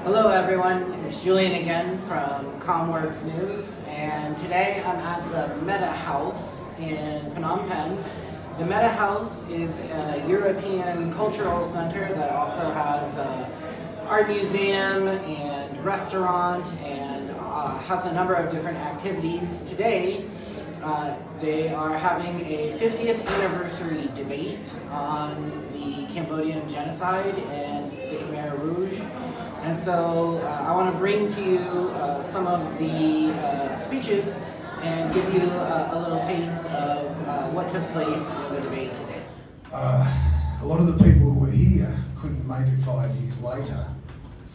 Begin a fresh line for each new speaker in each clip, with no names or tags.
Hello everyone, it's Julian again from Comworks News, and today I'm at the Meta House in Phnom Penh. The Meta House is a European cultural center that also has an art museum and restaurant and has a number of different activities. Today they are having a 50th anniversary debate on the Cambodian genocide and the Khmer Rouge. And so I want to bring to you some of the speeches and give you a little taste of what took place in the debate today.
A lot of the people who were here couldn't make it 5 years later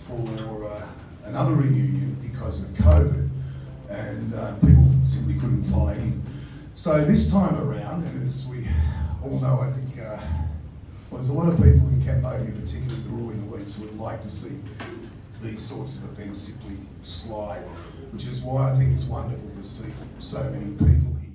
for another reunion because of COVID, and people simply couldn't fly in. So this time around, and as we all know, I think there's a lot of people in Cambodia, particularly the ruling elites, who would like to see these sorts of events simply slide, which is why I think it's wonderful to see so many people here.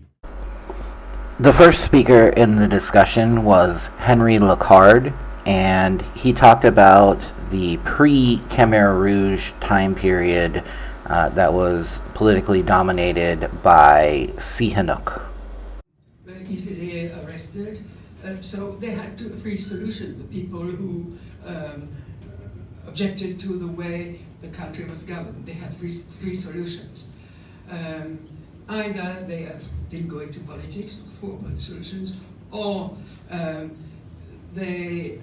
The first speaker in the discussion was Henri Locard, and he talked about the pre-Khmer Rouge time period that was politically dominated by Sihanouk.
Very easily arrested. So they had three solutions. The people who objected to the way the country was governed, they had three solutions. Either they didn't go into politics, for both solutions, or they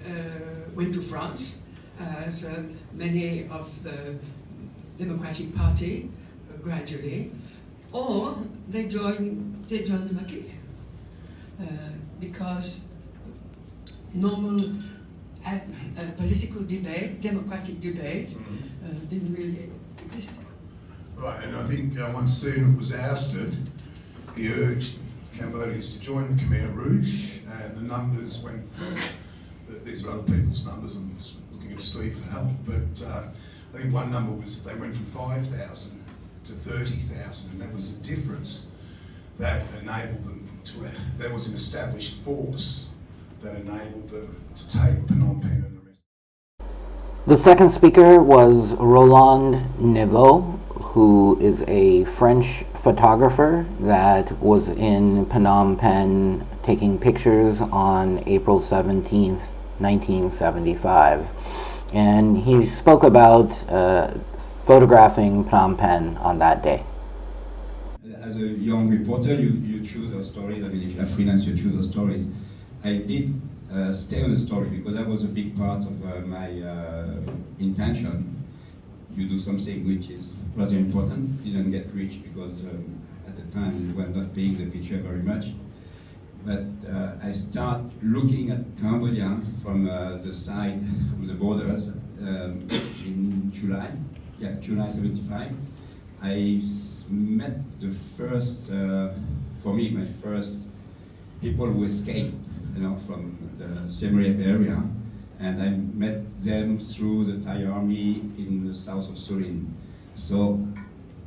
went to France, as many of the Democratic Party gradually, or they joined the Maquis, because normal political debate, democratic debate, didn't really exist.
Right, and I think once Sihanouk was ousted, he urged Cambodians to join the Khmer Rouge, and the numbers went from, these are other people's numbers, I'm just looking at Steve for help, but I think one number was they went from 5,000 to 30,000, and that was a difference that enabled them to, there was an established force that enabled them to take Phnom Penh and the rest.
The second speaker was Roland Neveu, who is a French photographer that was in Phnom Penh taking pictures on April 17th, 1975. And he spoke about photographing Phnom Penh on that day.
As a young reporter, you choose your stories. I mean, if you have freelance, you choose your stories. I did stay on the story because that was a big part of my intention. You do something which is rather important. Didn't get rich because at the time we were not paying the picture very much. But I start looking at Cambodia from the side of the borders in July 75. I met the first, for me, my first people who escaped, from the Siem Reap area, and I met them through the Thai army in the south of Surin. So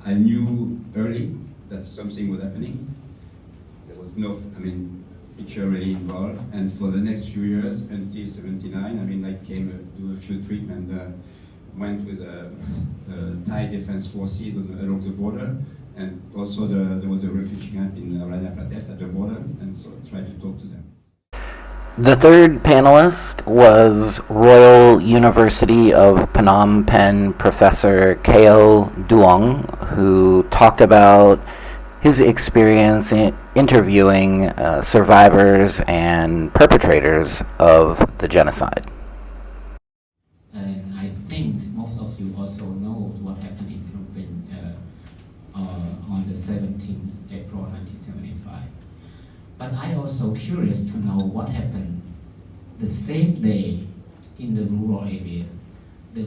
I knew early that something was happening. There was no, picture really involved, and for the next few years, until 79, I came to do a few trips and went with Thai Defense Forces along the border, and also there was a refugee camp in Rana Pradesh at the border, and so I tried to talk to them.
The third panelist was Royal University of Phnom Penh professor Keo Duoung, who talked about his experience in interviewing survivors and perpetrators of the genocide.
And I think most of you also know what happened in Phnom Penh on the 17th April 1975. But I also curious to know what happened the same day in the rural area,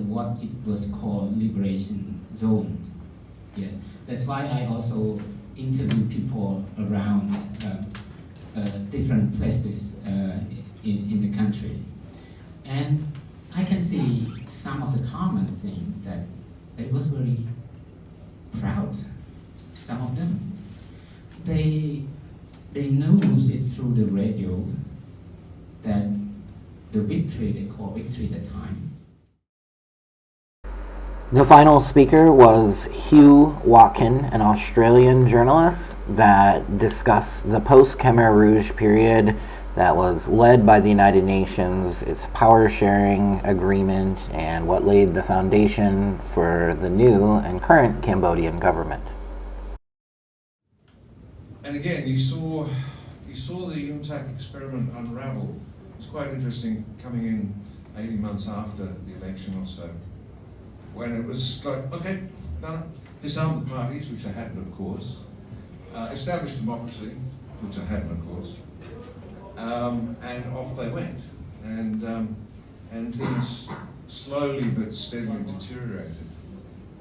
what it was called liberation zones. Yeah, that's why I also interview people around different places in the country, and I can see some of the common things that they was very proud. Some of them, they knew it through the radio that the victory, they call victory at the time.
The final speaker was Huw Watkin, an Australian journalist that discussed the post-Khmer Rouge period that was led by the United Nations, its power-sharing agreement, and what laid the foundation for the new and current Cambodian government.
And again, you saw the UNTAC experiment unravel. It's quite interesting coming in 80 months after the election or so, when it was like, okay, done it. Disarm the parties, which they hadn't, of course. Establish democracy, which they hadn't, of course. And off they went. And things slowly but steadily deteriorated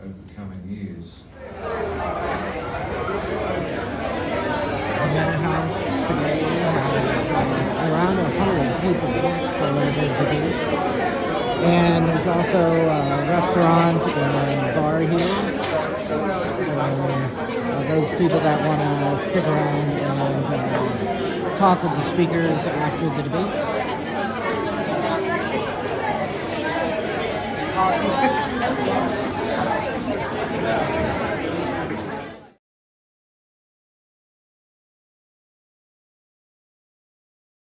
over the coming years.
The Meta House today has around 100 people for one of those debates. And there's also a restaurant and bar here for those people that want to stick around and talk with the speakers after the debate.